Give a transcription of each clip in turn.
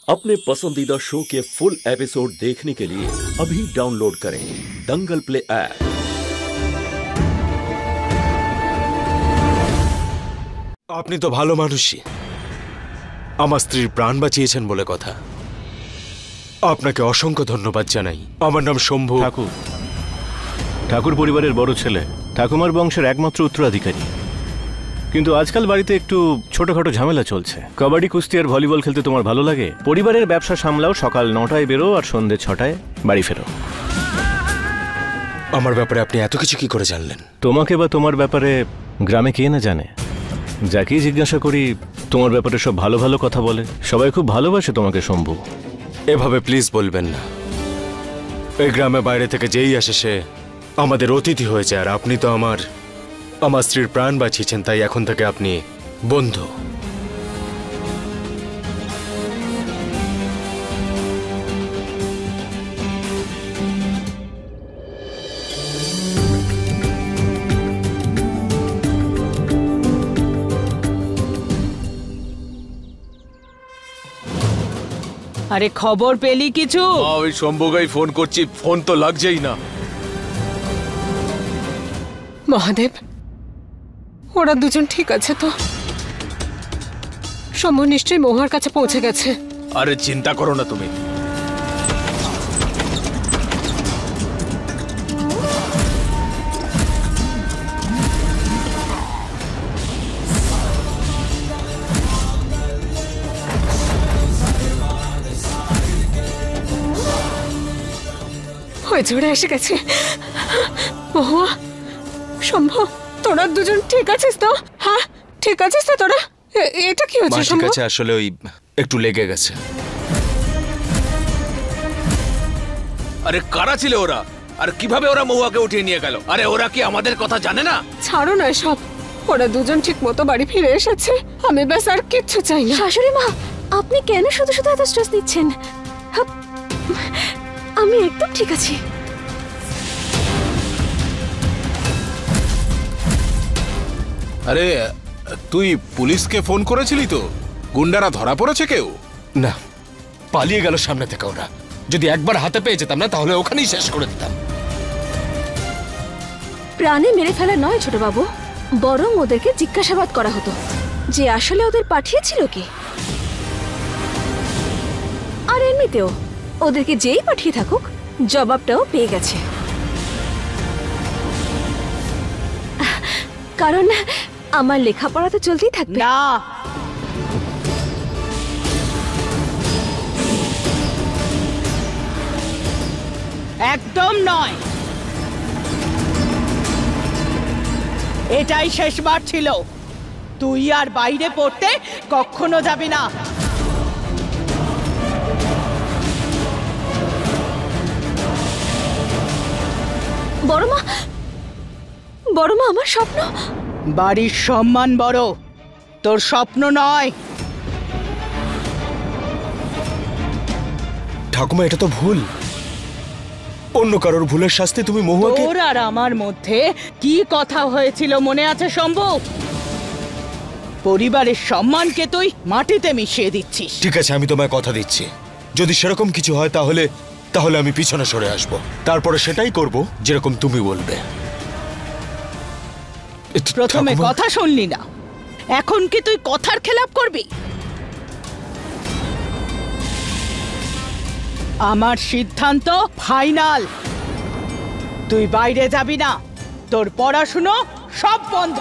अपने पसंदीदा शो के फुल एपिसोड देखने के लिए अभी डाउनलोड करें दंगल प्ले ऐप। আপনি তো ভালো মানুষই, আমার স্ত্রীর প্রাণ বাঁচিয়েছেন বলে কথা। আপনাকে অসংখ্য ধন্যবাদ জানাই। আমার নাম শম্ভু। ঠাকুর পরিবারের বড় ছেলে, ঠাকুমার বংশের একমাত্র উত্তরাধিকারী। কিন্তু আজকাল বাড়িতে একটু ছোটখাটো ঝামেলা চলছে। কবাডি, কুস্তি আর ভলিবল খেলতে তোমার ভালো লাগে, পরিবারের ব্যবসা সামলাও, সকাল 9টায় বেরো আর সন্ধ্যে 6টায় বাড়ি ফেরো। আমার ব্যাপারে আপনি এত কিছু কি করে জানলেন? তোমাকে বা তোমার ব্যাপারে গ্রামে কে না জানে। যাকেই জিজ্ঞাসা করি তোমার ব্যাপারে সব ভালো ভালো কথা বলে। সবাই খুব ভালোবাসে তোমাকে শম্ভু। এভাবে প্লিজ বলবেন না। এই গ্রামে বাইরে থেকে যেই আসে সে আমাদের অতিথি হয়ে যায়। আর আপনি তো আমার স্ত্রীর প্রাণ বাঁচিয়েছেন, তাই এখন থেকে আপনি বন্ধু। আরে খবর পেলি কিছু? ওই শম্ভুগাই ফোন করছি, ফোন তো লাগছেই না। মহাদেব, ওরা দুজন ঠিক আছে তো? শম্ভু নিশ্চয়ই মহুয়ার কাছে পৌঁছে গেছে। আরে চিন্তা করো না তুমি। ওই জোরে এসে গেছে। মহুয়া, শম্ভু, তোরা দুজন ঠিক আছিস তো? হ্যাঁ ঠিক আছিস তো তোরা? এটা কি হচ্ছে শম্ভু? ঠিক আছে, আসলে ওই একটু লেগে গেছে। আরে কারা ছিল ওরা? আর কিভাবে ওরা মহুয়াকে উঠিয়ে নিয়ে গেল? আরে ওরা কি আমাদের কথা জানে না? ছাড়ো না সব। ওরা দুজন ঠিক মতো বাড়ি ফিরে এসেছে। আমি ব্যাস আর কিচ্ছু চাই না। শাশুড়ি মা, আপনি কেন শুধু শুধু এত স্ট্রেস নিচ্ছেন? আমি একদম ঠিক আছি। আরে তুই পুলিশকে ফোন করেছিলি তো? গুন্ডারা ধরা পড়েছে কেউ? না, পালিয়ে গেল সামনে থেকে ওরা। যদি একবার হাতে পেয়ে যেতাম না তাহলে ওখানেই শেষ করে দিতাম। প্রাণে মেরে ফেলা নয় ছোট বাবু, বরং ওদেরকে জিজ্ঞাসাবাদ করা হতো যে আসলে ওদের পাঠিয়েছিল কে। আর এমনিতেও ওদেরকে যেই পাঠিয়ে থাকুক জবাবটাও পেয়ে গেছে। কারণ আমার লেখাপড়া তো চলতেই থাকবে। না, একদম নয়। এটাই শেষবার ছিল। তুই আর বাইরে পড়তে কখনো যাবি না। বড় মা, আমার স্বপ্ন। বাড়ির সম্মান বড়, তোর স্বপ্ন নয়। ঠাকুমা, এটা তো ভুল। অন্য কারোর ভুলের শাস্তি তুমি মহুয়াকে। তোর আর আমার মধ্যে কি কথা হয়েছিল মনে আছে শম্ভু? পরিবারের সম্মানকে তুই মাটিতে মিশিয়ে দিচ্ছিস। ঠিক আছে, আমি তোমায় কথা দিচ্ছি, যদি সেরকম কিছু হয় তাহলে আমি পিছনে সরে আসব। তারপরে সেটাই করব যেরকম তুমি বলবে। প্রথমে কথা শুনলি না, এখন কি তুই কথার খেলাপ করবি? আমার সিদ্ধান্ত ফাইনাল। তুই বাইরে যাবি না, তোর পড়াশুনো সব বন্ধ।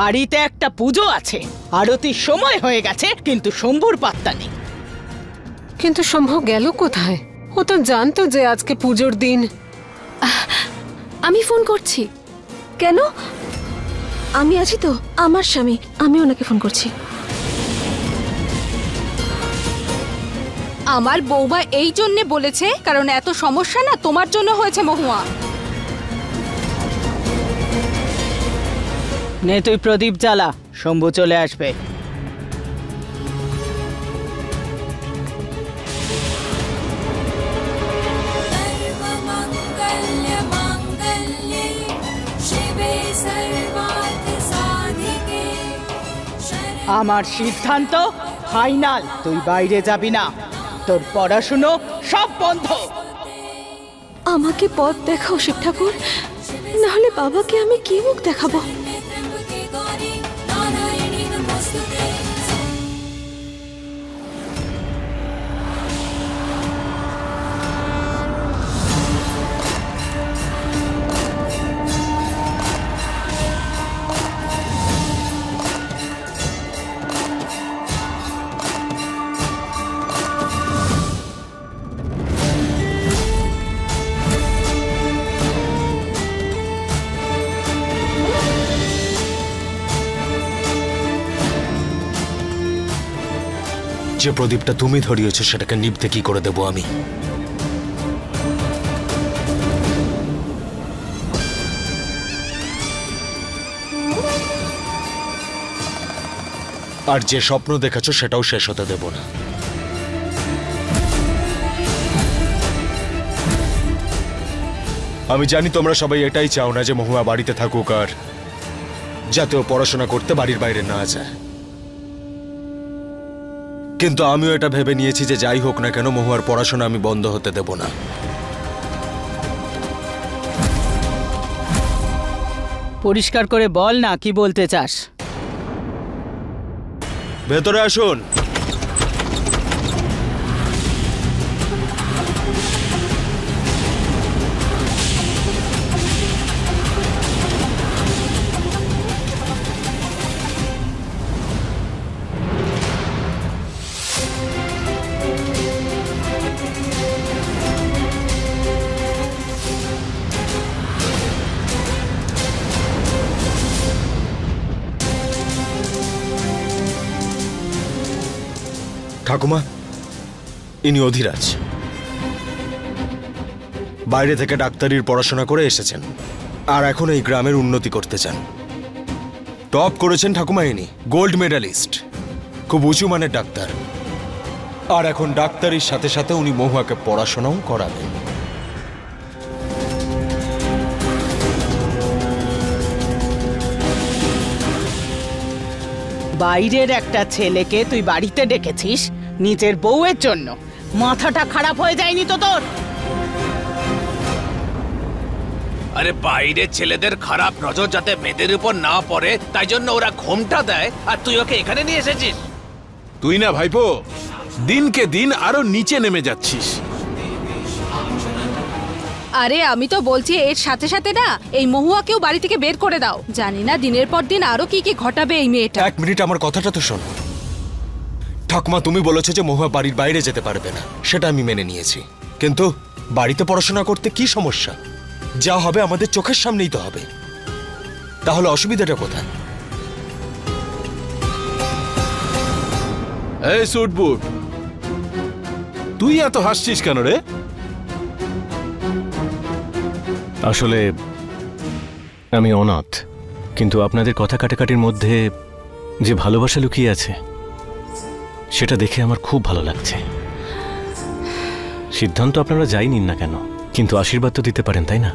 বাড়িতে একটা পুজো আছে, আরতির সময় হয়ে গেছে, কিন্তু শম্ভুর পাত্তা নেই। কিন্তু শম্ভু গেল কোথায়? ও তো জানতো যে আজকে পুজোর দিন। আমি ফোন করছি। কেন? আমি আছি তো, আমার স্বামী, আমি ওনাকে ফোন করছি। আমার বৌমা এই জন্য বলেছে কারণ এত সমস্যা না তোমার জন্য হয়েছে মহুয়া। নে তুই প্রদীপ জ্বালা, শম্ভু চলে আসবে। আমার সিদ্ধান্ত ফাইনাল, তুই বাইরে যাবি না, তোর পড়াশুনো সব বন্ধ। আমাকে পথ দেখাও শিব ঠাকুর, নাহলে বাবাকে আমি কি মুখ দেখাবো? যে প্রদীপটা তুমি ধরিয়েছো সেটাকে নিভতে কি করে দেবো আমি? আর যে স্বপ্ন দেখেছো সেটাও শেষ হতে দেব না। আমি জানি তোমরা সবাই এটাই চাও না যে মহুয়া বাড়িতে থাকুক আর যাতে ও পড়াশোনা করতে বাড়ির বাইরে না যায়, কিন্তু আমিও এটা ভেবে নিয়েছি যে যাই হোক না কেন মহুয়ার পড়াশোনা আমি বন্ধ হতে দেব না। পরিষ্কার করে বল না কি বলতে চাস। ভেতরে আসুন। ঠাকুমা, ইনি অধিরাজ, বাইরে থেকে ডাক্তারির পড়াশোনা করে এসেছেন আর এখন এই গ্রামের উন্নতি করতে চান। টপ করেছেন ঠাকুমা, ইনি গোল্ড মেডালিস্ট, খুব উঁচু মানের ডাক্তার। আর এখন ডাক্তারির সাথে সাথে উনি মহুয়াকে পড়াশোনাও করাবেন। বাইরের একটা ছেলেকে তুই বাড়িতে ডেকেছিস নিজের বউয়ের জন্য, মাথাটা খারাপ হয়ে যায়নি তো তোর? আরে বাইরের ছেলেদের খারাপ নজর যাতে মেয়েদের উপর না পড়ে তাই জন্য ওরা ঘোমটা দেয়, আর তুই ওকে এখানে নিয়ে এসেছিস। তুই না ভাইপো দিনকে দিন আরো নিচে নেমে যাচ্ছিস। আরে আমি তো বলছি এর সাথে সাথে না এই মহুয়াকেও বাড়ি থেকে বের করে দাও। জানি না দিনের পর দিন আরো কি কি ঘটাবে এই মেয়েটা। এক মিনিট, আমার কথাটা তো শোনো। ঠাকুমা, তুমি বলেছো যে মহুয়া বাড়ির বাইরে যেতে পারবে না, সেটা আমি মেনে নিয়েছি, কিন্তু বাড়িতে পড়াশোনা করতে কি সমস্যা? যা হবে আমাদের চোখের সামনেই তো হবে, তাহলে অসুবিধাটা কোথায়? এই সুটবুট, তুই এত হাসছিস কেন রে? আসলে আমি অনাথ, কিন্তু আপনাদের কথা কাটাকাটির মধ্যে যে ভালোবাসা লুকিয়ে আছে সেটা দেখে আমার খুব ভালো লাগছে। সিদ্ধান্ত আপনারা যাই নিন না কেন, কিন্তু আশীর্বাদ তো দিতে পারেন, তাই না?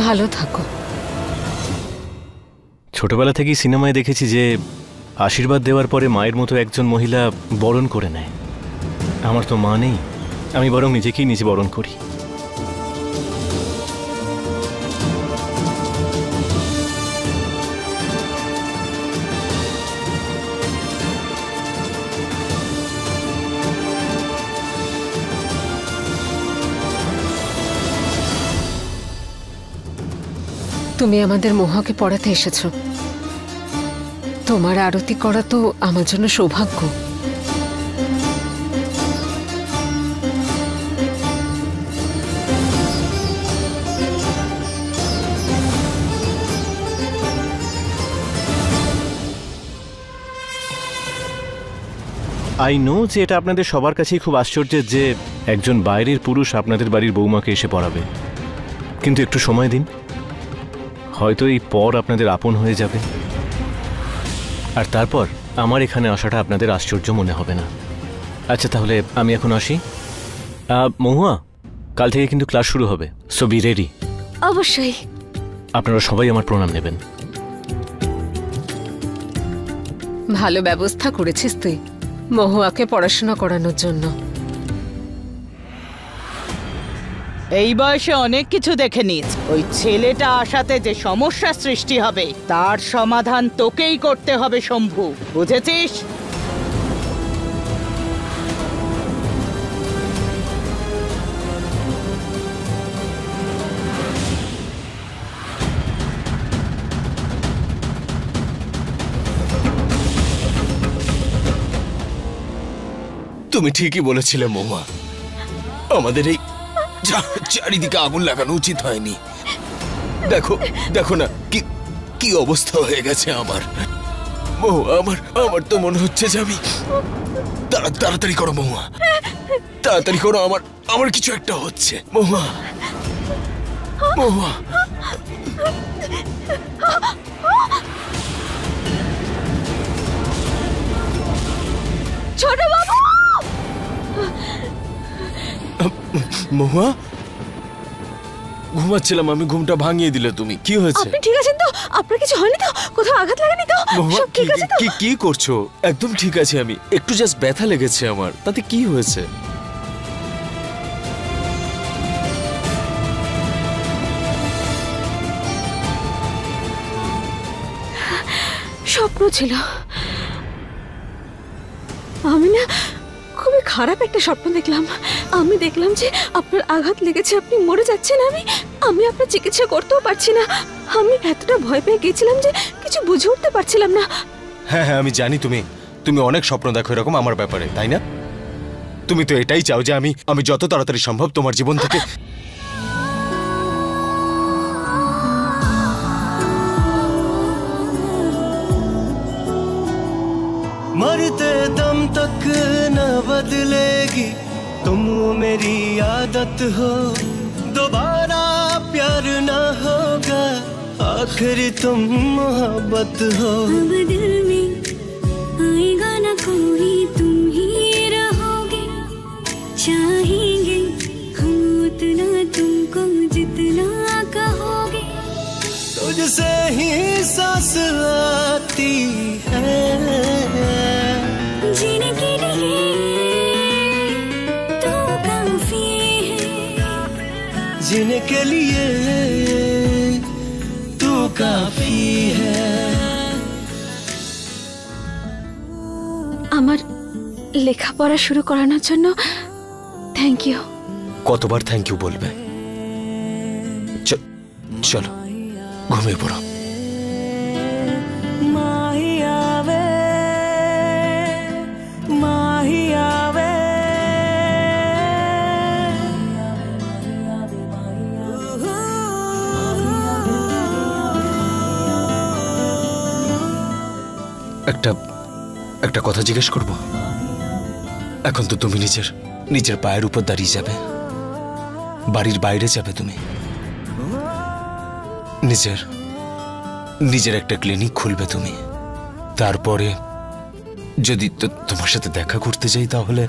ভালো থাকো। ছোটবেলা থেকেই সিনেমায় দেখেছি যে আশীর্বাদ দেওয়ার পরে মায়ের মতো একজন মহিলা বরণ করে নেয়। আমার তো মা নেই, আমি বরং নিজেকেই নিজে বরণ করি। তুমি আমাদের মহুয়াকে পড়াতে এসেছো, তোমার আরতি করা তো আমার জন্য সৌভাগ্য। আই নো যে এটা আপনাদের সবার কাছেই খুব আশ্চর্যের যে একজন বাইরের পুরুষ আপনাদের বাড়ির বৌমাকে এসে পড়াবে, কিন্তু একটু সময় দিন, হয়তো এই পর আপনাদের আপন হয়ে যাবে, আর তারপর আমার এখানে আসাটা আপনাদের আশ্চর্য মনে হবে না। আচ্ছা, তাহলে আমি এখন আসি। মহুয়া, কাল থেকে কিন্তু ক্লাস শুরু হবে, সো বি রেডি। অবশ্যই। আপনারা সবাই আমার প্রণাম নেবেন। ভালো ব্যবস্থা করেছিস তুই মহুয়াকে পড়াশোনা করানোর জন্য। এই বয়সে অনেক কিছু দেখে নিস। ওই ছেলেটা আসাতে যে সমস্যা সৃষ্টি হবে তার সমাধান তোকেই করতে হবে শম্ভু, বুঝেছিস? তুমি ঠিকই বলেছিলে মহুয়া, আমাদের এই চারিদিকে আগুন লাগানো উচিত হয়নি। দেখো দেখো না কি কি অবস্থা হয়ে গেছে আমার। মহুয়া, আমার তো মনে হচ্ছে যে আমি তাড়াতাড়ি করো মহুয়া, তাড়াতাড়ি করো, আমার কিছু একটা হচ্ছে। মহুয়া, মহুয়া, ছোট বাবু! মহুয়া, ঘুমাচ্ছিলাম আমি, ঘুমটা ভাঙিয়ে দিলে তুমি। কি হয়েছে? আপনি ঠিক আছেন তো? আপনার কিছু হয়নি তো? কোথাও আঘাত লাগেনি তো? মহুয়া, সব ঠিক আছে তো? কি করছো? একদম ঠিক আছে আমি, একটু জাস্ট ব্যথা লেগেছে আমার, তাতে কি হয়েছে? স্বপ্ন ছিল। আমি না খুবই খারাপ একটা স্বপ্ন দেখলাম। আমি দেখলাম যে আপনার আঘাত লেগেছে, আপনি মরে যাচ্ছেন। আমি আপনার চিকিৎসা করতেও পারছি না। আমি এতটা ভয় পেয়ে গেছিলাম যে কিছু বুঝে উঠতে পারছিলাম না। হ্যাঁ হ্যাঁ, আমি জানি তুমি অনেক স্বপ্ন দেখো এরকম আমার ব্যাপারে, তাই না? তুমি তো এটাই চাও যে আমি যত তাড়াতাড়ি সম্ভব তোমার জীবন থেকে मरते दम तक न बदलेगी तुम मेरी आदत हो, दोबारा प्यार न होगा, आखिर तुम मोहब्बत हो। अब दिल में आएगा ना कोई, तुम ही रहोगे, चाहेंगे हम उतना तुमको जितना कहोगे। तुझसे ही सांस आती है, जीने के लिए तो काफी है, जीने के लिए तू काफी है। আমার লেখাপড়া শুরু করানোর জন্য থ্যাংক ইউ। কতবার থ্যাংক ইউ বলবে? চলো ঘুমিয়ে পড়ো। একটা কথা জিজ্ঞেস করব? এখন তো তুমি নিজের পায়ের উপর দাঁড়িয়ে যাবে, বাড়ির বাইরে যাবে, তুমি নিজের একটা ক্লিনিক খুলবে তুমি। তারপরে যদি তোমার সাথে দেখা করতে যাই তাহলে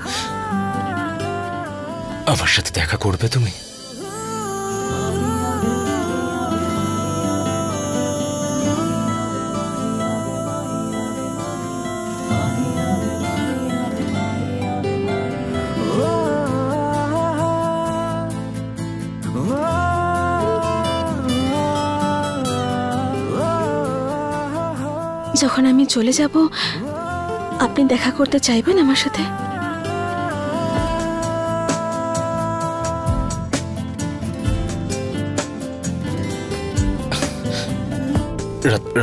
আমার সাথে দেখা করবে তুমি? যখন আমি চলে যাব আপনি দেখা করতে চাইবেন আমার সাথে?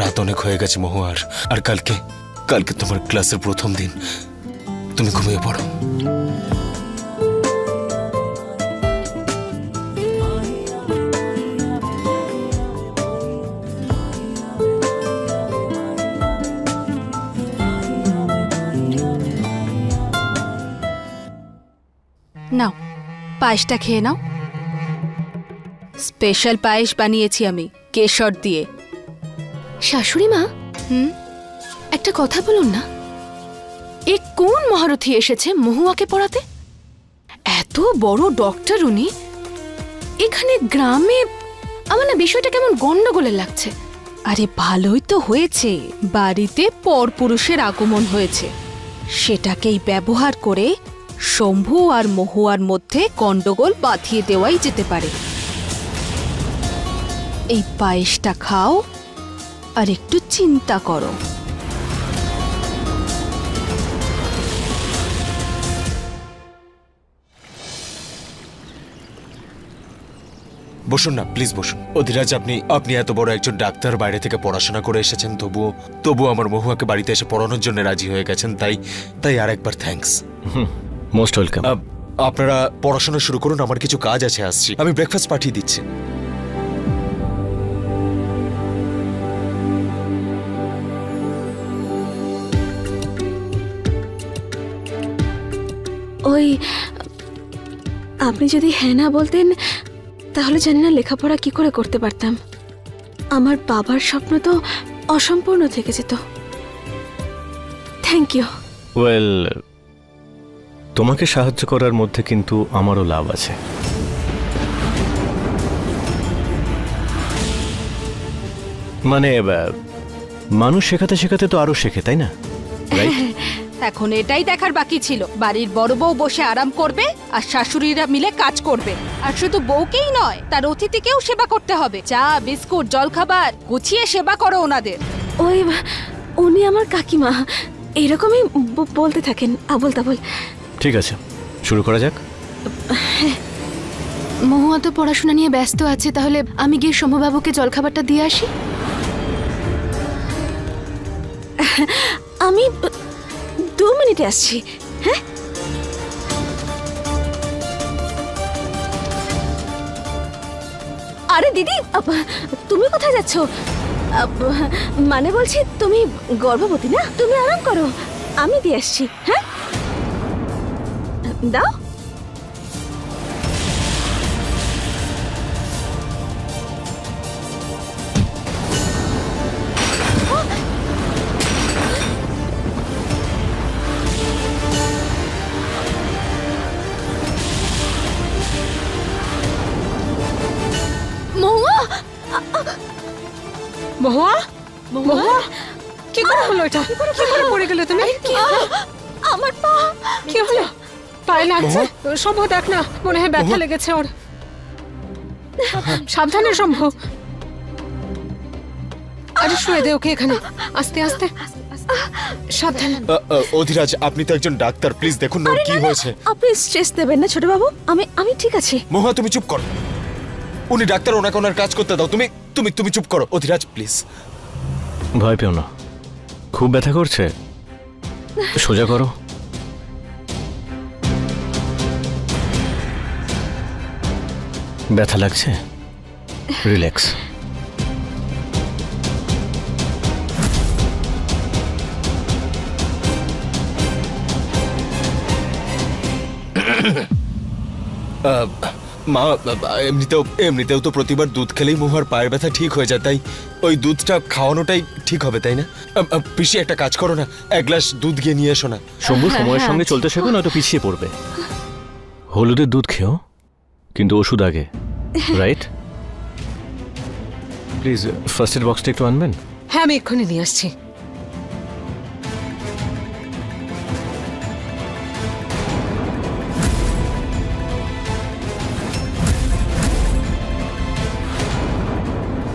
রাত অনেক হয়ে গেছে মহুয়া, আর কালকে তোমার ক্লাসের প্রথম দিন, তুমি ঘুমিয়ে পড়ো। নাও পায়েসটা খেয়ে নাও। স্পেশাল পায়েস বানিয়েছি আমি কেশর দিয়ে। শাশুড়ি মা, একটা কথা বলুন না, এ কোন মহারথী এসেছে মহুয়াকে পড়াতে? এত বড় ডক্টর উনি, এখানে গ্রামে আমার না বিষয়টা কেমন গন্ডগোলের লাগছে। আরে ভালোই তো হয়েছে, বাড়িতে পরপুরুষের আগমন হয়েছে, সেটাকেই ব্যবহার করে শম্ভু আর মহুয়ার মধ্যে গন্ডগোল বাঁধিয়ে দেওয়াই যেতে পারে। এই পায়েসটা খাও আর একটু চিন্তা করো। বসুন না প্লিজ, বসুন। অধিরাজ, আপনি এত বড় একজন ডাক্তার, বাইরে থেকে পড়াশোনা করে এসেছেন, তবুও আমার মহুয়াকে বাড়িতে এসে পড়ানোর জন্য রাজি হয়ে গেছেন, তাই আরেকবার থ্যাঙ্কস। Most welcome. আপনারা পড়াশোনা শুরু করুন, আমার কিছু কাজ আছে, আসছি। আমি ব্রেকফাস্ট পাঠিয়ে দিচ্ছি। ওই আপনি যদি হ্যাঁ না বলতেন তাহলে জানি না লেখাপড়া কি করে করতে পারতাম। আমার বাবার স্বপ্ন তো অসম্পূর্ণ থেকে যেত। Thank you. ওয়েল, তোমাকে সাহায্য করার মধ্যে কিন্তু আমারও লাভ আছে। মানে মানুষ শেখাতে শেখাতে তো আরো শেখে, তাই না? এখন এটাই দেখার বাকি ছিল, বাড়ির বড় বউ বসে আরাম করবে আর শাশুড়িরা মিলে কাজ করবে। আর শুধু বউকেই নয়, তার অতিথিকেও সেবা করতে হবে। চা বিস্কুট জলখাবার গুছিয়ে সেবা করো ওনাদের। ওই উনি আমার কাকিমা, এরকমই বলতে থাকেন আবল তাবল। ঠিক আছে, শুরু করা যাক। মহুয়া তো পড়াশোনা নিয়ে ব্যস্ত আছে, তাহলে আমি গিয়ে শম্ভুবাবুকে জলখাবারটা দিয়ে আসি। আমি 2 মিনিটে আসছি। হ্যাঁ, আরে দিদি, তুমি কোথায় যাচ্ছ? মানে বলছি, তুমি গর্ভবতী না? তুমি আরাম করো, আমি দিয়ে আসছি। হ্যাঁ, দাও। মহুয়া, মহুয়া, কি করে হলো এটা? কি করে পড়ে গেলে তুমি? আমার পা। কি হলো? পায়ে লাগছে? শম্ভু দেখ না, মনে হয় ব্যথা লেগেছে ওর। সাবধানে শম্ভু। আরে শুয়ে দে ওকে এখানে, আস্তে আস্তে, সাবধানে। অধিরাজ, আপনি তো একজন ডাক্তার, প্লিজ দেখুন না কি হয়েছে। আপনি স্ট্রেস দেবেন না ছোট বাবু, আমি ঠিক আছি। মহুয়া, তুমি চুপ করো। উনি ডাক্তার, ওনাকে ওনার কাজ করতে দাও। তুমি তুমি তুমি চুপ করো। অধিরাজ প্লিজ। ভয় পেও না, খুব ব্যথা করছে, সোজা করো। ব্যথা লাগছে? রিল্যাক্স। মা, এমনিতেও তো প্রতিবার দুধ খেলেই মহুয়ার পায়ের ব্যথা ঠিক হয়ে যায়, তাই ওই দুধটা খাওয়ানোটাই ঠিক হবে, তাই না? পিসি, একটা কাজ করো না, 1 গ্লাস দুধ গিয়ে নিয়ে এসো না। শম্ভু, সময়ের সঙ্গে চলতে শেখো, নয়তো পিছিয়ে পড়বে। হলুদের দুধ খেও, কিন্তু ওষুধ আগে, রাইট? প্লিজ ফার্স্ট এড বক্সটা একটু আনবেন। হ্যাঁ, আমি এক্ষুনি নিয়ে আসছি।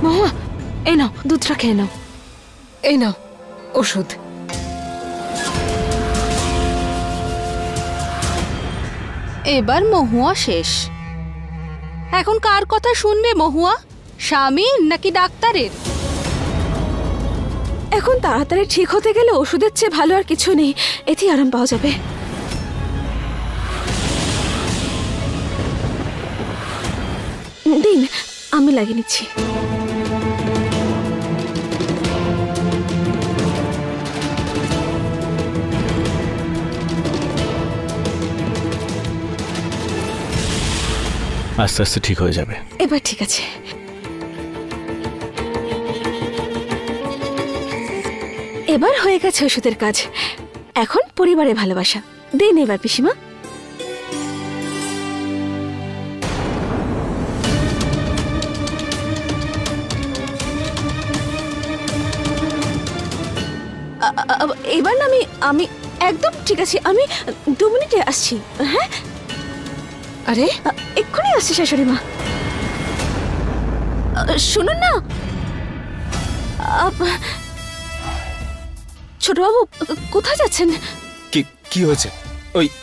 মহুয়া, এই নাও দুধটা খেয়ে নাও। এই নাও ওষুধ। এবার মহুয়া শেষ। এখন কার কথা শুনবে মহুয়া, স্বামীর নাকি ডাক্তারের? এখন তাড়াতাড়ি ঠিক হতে গেলে ওষুধের চেয়ে ভালো আর কিছু নেই, এতেই আরাম পাওয়া যাবে। দিন, আমি লাগিয়ে নিচ্ছি। আস্তে আস্তে ঠিক হয়ে যাবে। এবার ঠিক আছে। এবার হয়ে গেছে ওষুধের কাজ, এখন পরিবারের ভালোবাসা দিন এবার পিসিমা। এবার না আমি একদম ঠিক আছে, আমি 2 মিনিটে আসছি। হ্যাঁ, আরে এক্ষুনি আসছি শাশুড়ি মা। শুনুন না ছোটবাবু, কোথায় যাচ্ছেন? কি হয়েছে?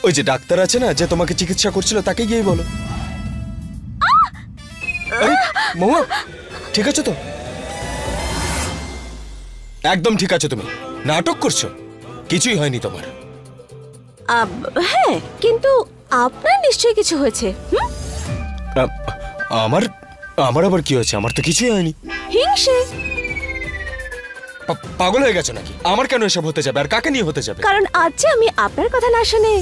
ওই যে ডাক্তার আছে না, যে তোমাকে চিকিৎসা করছিল, তাকে গিয়ে বলো। মহুয়া, ঠিক আছে তো? একদম ঠিক আছে। তুমি নাটক করছো, কিছুই হয়নি তোমার। হ্যাঁ, কিন্তু আপনার নিশ্চয়ই কিছু হয়েছে। আমার আবার কি হয়েছে? আমার তো কিছুই হয়নি। হিংসে। পাগল হয়ে গেছো নাকি? আমার কেন এসব হতে যাবে? আর কাকে নিয়ে হতে যাবে? কারণ আজ যে আমি আপনার কথা না শুনে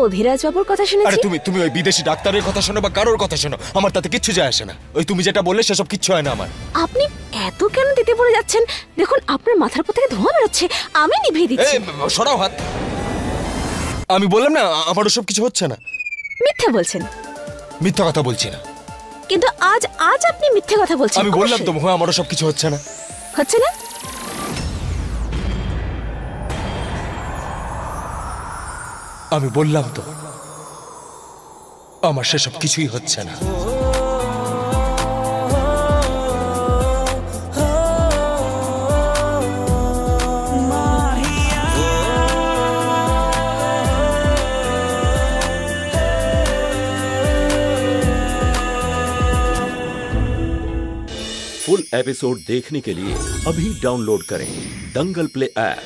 অধিরাজ বাবুর কথা শুনেছি। আরে তুমি ওই বিদেশি ডাক্তারের কথা শোনো বা কারোর কথা শোনো, আমার তাতে কিচ্ছু যায় আসে না। ওই তুমি যেটা বললে সেসব কিচ্ছু হয় না আমার। আপনি এত কেন দিতে পড়ে যাচ্ছেন? দেখুন আপনার মাথার উপর থেকে ধোঁয়া বেরোচ্ছে, আমি নিভিয়ে দিচ্ছি। সরাও হাত। আমি বললাম না আমার ওসব কিছু হচ্ছে না। মিথ্যা বলছেন। মিথ্যা কথা বলছি না। কিন্তু আজ আপনি মিথ্যে কথা বলছেন। আমি বললাম তো মহুয়া, আমার ওসব কিছু হচ্ছে না। হচ্ছে না? আমি বললাম তো আমার সেসব কিছুই হচ্ছে না। फुल एपिसोड देखने के लिए अभी डाउनलोड करें दंगल प्ले ऐप।